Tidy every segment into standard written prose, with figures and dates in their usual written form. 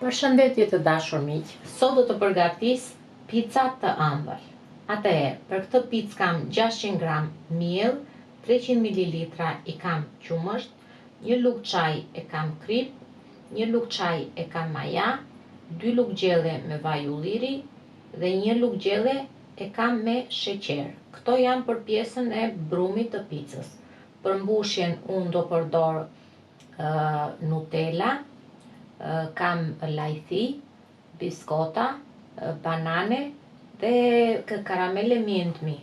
Përshëndetje të dashur miq, sot do të përgatis pica të ëmbël. Atëherë, për këtë picë kam 600 gram miell, 300 ml i kam qumësht, 1 lugë çaj e kam krip, 1 lugë çaj e kam maja, 2 lugë gjelle me vaj ulliri dhe 1 lugë gjelle e kam me sheqer. Këto janë për pjesën e brumit të picës. Për mbushjen unë do përdor Nutella, kam lajthi, biskota, banane dhe karamele mjendmi.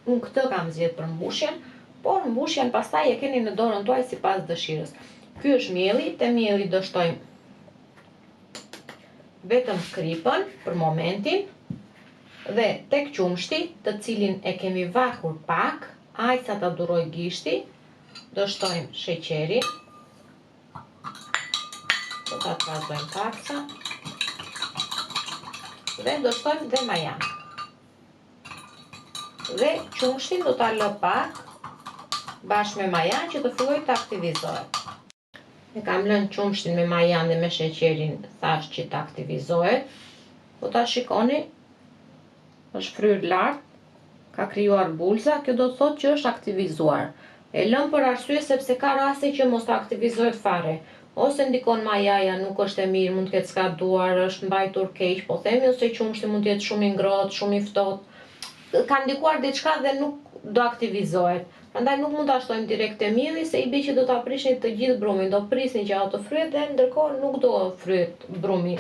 Unë këtë kam zgjedhur për mbushjen, por mbushjen pastaj e keni në dorën tuaj sipas dëshirës. Ky është mielli, te mielli do shtojmë vetëm kripën për momentin dhe tek qumshti, të cilin e kemi varur pak, aq sa ta duroj gishti, do shtojmë sheqerin. Do ta trazojmë paksa dhe do shtojmë dhe majan. Dhe qumshtin do ta lë pak bashkë me majan që të fillojë të aktivizohet. E kam lënë qumshtin me majan dhe me sheqerin thash që të aktivizohet. Po ta shikoni, është fryrë lart, ka krijuar bulza, kjo do të thotë që është aktivizuar. E lëm për arsye sepse ka raste që mos ta aktivizohet fare. Ose ndikon majaja, nuk është e mirë, mund të ketë skaduar, është mbajtur keq, po themi, ose qumshti mund të jetë shumë i ngrohtë, shumë i ftohtë. Ka ndikuar diçka dhe nuk do aktivizohet. Prandaj nuk mund ta shtojmë direkt te mielli se i bie që do ta prishni të gjithë brumin, do prisni që ajo të fryhet dhe ndërkohë nuk do fryhet brumi.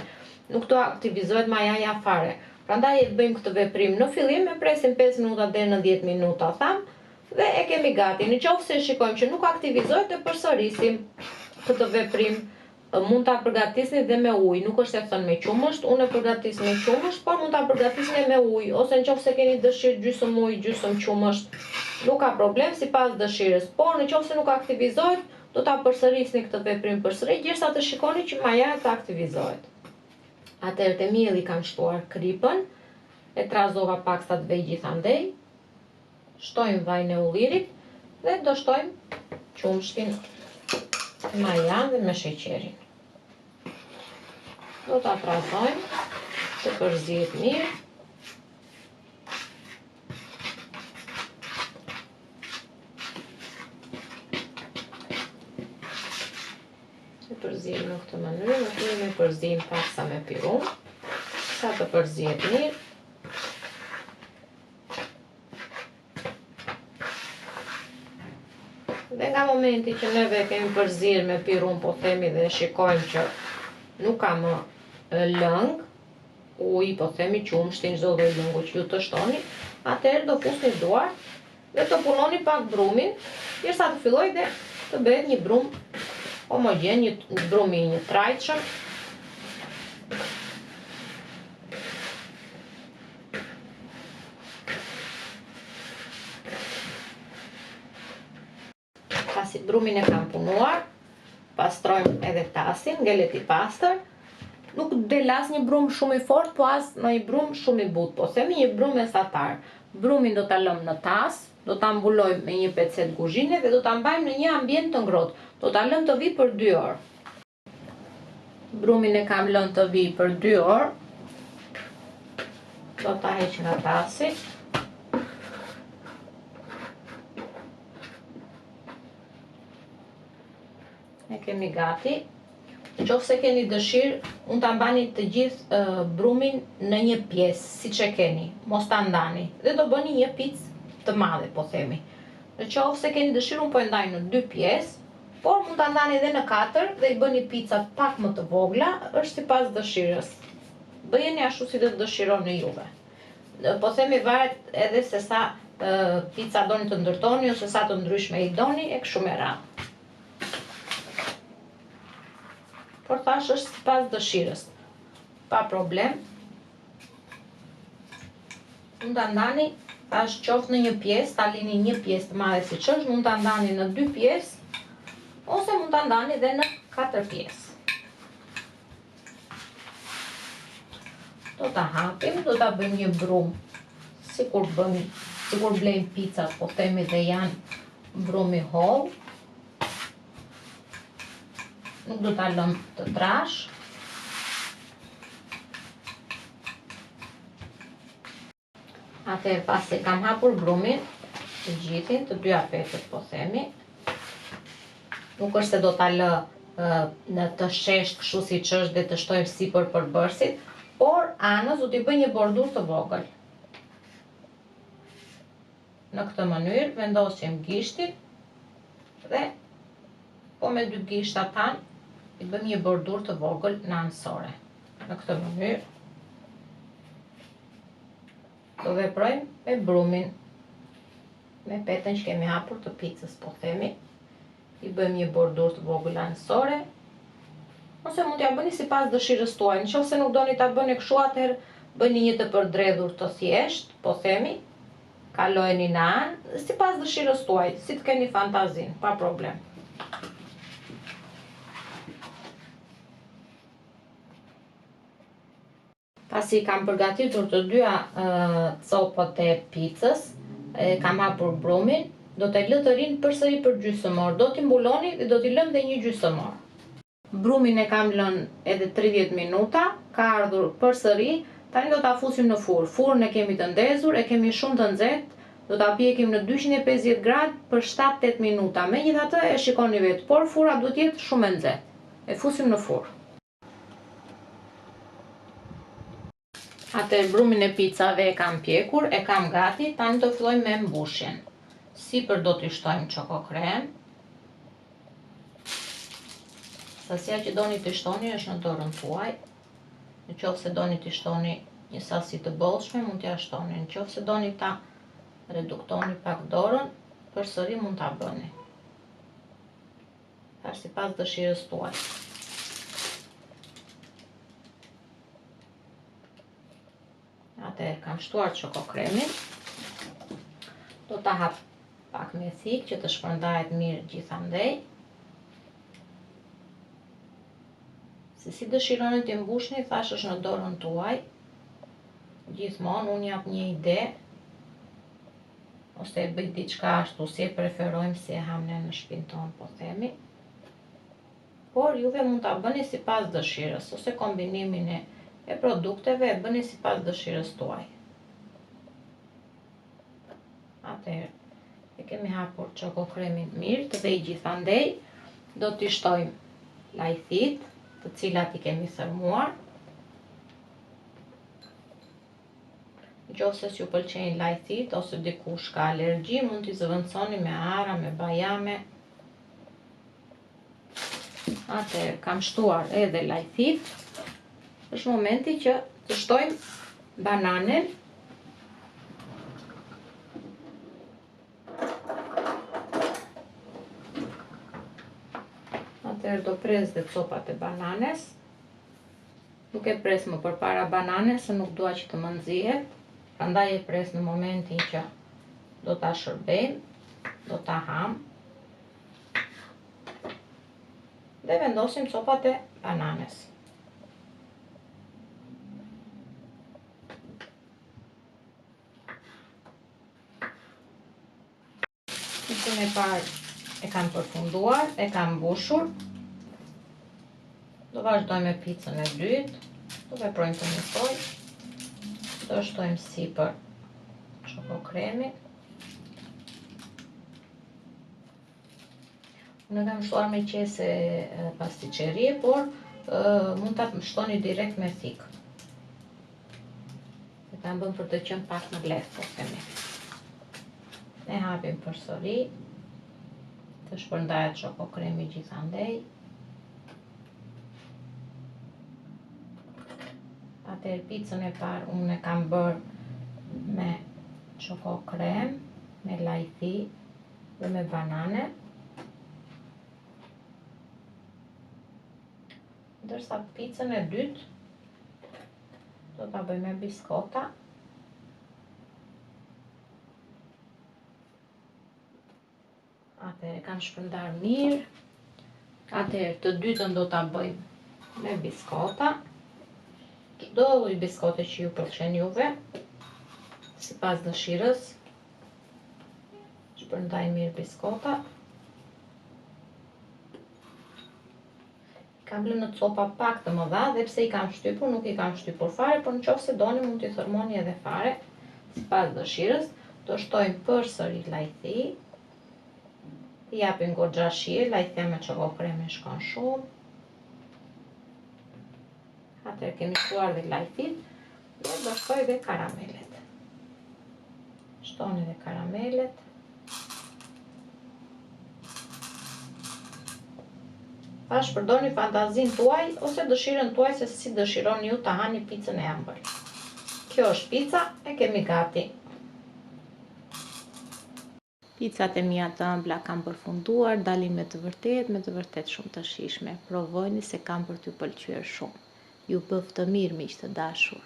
Nuk do aktivizohet majaja fare. Prandaj e bëjmë këtë veprim në fillim, e presim 5 minuta deri në 10 minuta tham dhe e kemi gati. Nëse shikojmë që nuk aktivizohet, e përsërisim këtë veprim. Mund ta përgatisni dhe me ujë, nuk është e thënë me qumësht, unë e përgatis me qumësht, por mund ta përgatisni me ujë, ose nëse keni dëshirë gjysmë ujë, gjysmë qumësht, nuk ka problem sipas dëshirës. Por nëse nuk aktivizohet, do ta përsërisni këtë veprim përsëri, derisa të shikoni që majaja të aktivizohet. Atëherë te mielli kam shtuar kripën, e trazova paksa të vej gjithandej, shtojmë vajin e ullirit dhe do shtojmë qumshtin, majan dhe me sheqerin. Do ta trazojmë të përzihet mirë. Të përzihet në këtë mënyrë, në fillim e përzijmë paksa me pirun, sa të përzihet mirë. Dhe nga momenti që neve kemi përzirë me pirun, po themi, dhe shikojmë që nuk ka më lëng, ujë, po themi, qumshtin, çdo lloj lëngu që ju të shtoni, atëherë do fusni duart dhe të punoni pak brumin, derisa të fillojë dhe të bëhet një brum homogjen, një brum i një trajtshëm. Pasi brumin e kam punuar, pastrojmë edhe tasin, ngelet i pastër. Nuk del as një brum shumë i fortë, po as në një brum shumë i butë, po themi një brum mesatar. Brumin do ta lëmë në tas, do ta mbulojmë me një pecet kuzhine dhe do ta mbajmë në një ambient të ngrohtë. Do ta lëmë të vi për 2 orë. Brumin e kam lënë të vi për 2 orë. Do ta heq nga tasi. E kemi gati. Nëse keni dëshirë, unë ta mbani të gjithë brumin në një pjesë, siç e keni, mos ta ndani. Dhe do bëni një picë të madhe, po themi. Nëse keni dëshirë, unë po e ndaj në 2 pjesë, por mund ta ndani edhe në 4 dhe i bëni picat pak më të vogla, është sipas dëshirës. Bëjeni ashtu si të dëshironi juve. Po themi varet edhe se sa pica doni të ndërtoni ose sa të ndryshme i doni, e kështu me radhë. Por thash është sipas dëshirës. Pa problem. Mund ta ndani, thash qoftë në një pjesë, ta lini një pjesë të madhe siç është, mund ta ndani në 2 pjesë, ose mund ta ndani edhe në 4 pjesë. Do ta hapim, do ta bëjmë një brum, sikur blejmë picat, po themi dhe janë brumi holl. Nuk do ta lëm të trash. Atëherë pasi kam hapur brumin, të gjithin, të dyja petët po themi. Nuk është se do ta lë në të shesht kështu siç është dhe të shtojmë sipër përbërësit, por anës do t'i bëj një bordur të vogël. Në këtë mënyrë vendosim gishtin dhe po me dy gishta tanë i bëjmë një bordur të vogël në anësore. Në këtë mënyrë do veprojmë me brumin, me petën që kemi hapur të picës, po themi. I bëjmë një bordur të vogël anësore, ose mund t'ja bëni sipas dëshirës tuaj. Nëse nuk doni ta bëni kështu, atëherë bëni një të përdredhur të thjesht, po themi, kalojeni në anë, sipas dëshirës tuaj, si të keni fantazin, pa problem. Pasi kam përgatitur të dyja copët e picës, kam hapur brumin, do t'i lë të rinë përsëri për gjysmëor. Do t'i mbuloni dhe do t'i lëm dhe një gjysmëor. Brumin e kam lënë edhe 30 minuta, ka ardhur përsëri. Tani do ta fusim në furr. Furrën e kemi të ndezur, e kemi shumë të nxehtë. Do ta pjekim në 250 gradë për 7-8 minuta. Megjithatë e shikoni vetë, por furra duhet jetë shumë e nxehtë. E fusim në furr. Atë brumin e picave e kam pjekur, e kam gati, tani do fillojmë me mbushjen. Sipër do t'i shtojmë çoko krem. Sasia që doni t'i shtoni është në dorën tuaj. Nëse doni t'i shtoni një sasi të bollshme, mund t'ja shtoni. Nëse doni ta reduktoni pak dorën, përsëri mund ta bëni. Sipas dëshirës tuaj. Atëherë kam shtuar çoko kremin. Do ta hap pak me thikë që të shpërndahet mirë gjithandej. Se si dëshironi t'i mbushni, thash është në dorën tuaj. Gjithmonë unë jap një ide, ose e bëj diçka ashtu si e preferojmë, si e ham ne në shtëpinë tonë, po themi. Por juve mund ta bëni sipas dëshirës, ose kombinimin e produkteve e bëni sipas dëshirës tuaj. Atëherë e kemi hapur çoko kremin mirë dhe i gjithandej do t'i shtojmë lajthit, të cilat i kemi thërmuar. Nëse ju pëlqejnë lajthit ose dikush ka alergji, mund t'i zëvendësoni me ara, me bajame. Atëherë kam shtuar edhe lajthit. Është momenti që të shtojmë bananen. Atëherë do pres dhe copat e bananes. Nuk e pres më përpara bananes, se nuk dua që të më nxjihet. Prandaj e pres në momentin që do ta shërbejmë, do ta ham. Dhe vendosim copat e bananes. Picën e parë e kam përfunduar, e kam mbushur. Do vazhdojmë me picën e dytë. Do veprojmë të njëjtoj. Do shtojmë sipër çoko kremin. Unë kam shtuar me qese pastiqerie, por mund ta shtoni direkt me thikë. E ta bëm për të qenë pak më lehtë, po themi. Ne hapim përsëri, të shpërndahet çoko kremi gjithandej. Atëherë picën e parë unë e kam bërë me çoko krem, me lajthi dhe me banane. Ndërsa picën e dytë do ta bëj me biskota. Atëherë kam shpërndar mirë. Atëherë të dytën do ta bëjmë me biskota. Çdo lloj biskote që ju pëlqen juve, sipas dëshirës. Shpërndaj mirë biskota. Kam lënë copa pak të mëdha dhe pse i kam shtypur, nuk i kam shtypur fare, por nëse doni mund t'i thërmoni edhe fare. sipas dëshirës. Do shtojmë përsëri lajthi. I japim goxha shije, lajthja me çoco kreme shkon shumë. Atëherë kemi shtuar dhe lajthit dhe do shtoj dhe karamelet. Shtoni dhe karamelet. Tash përdorni fantazin tuaj ose dëshirën tuaj se si dëshironi ju ta hani picën e ëmbël. Kjo është pica, e kemi gati. Picat e mia të ëmbla kanë përfunduar, dalin me të vërtet shumë të shijshme. Provojni se kanë për t'ju pëlqyer shumë. Ju bëf të mirë, miq të dashur.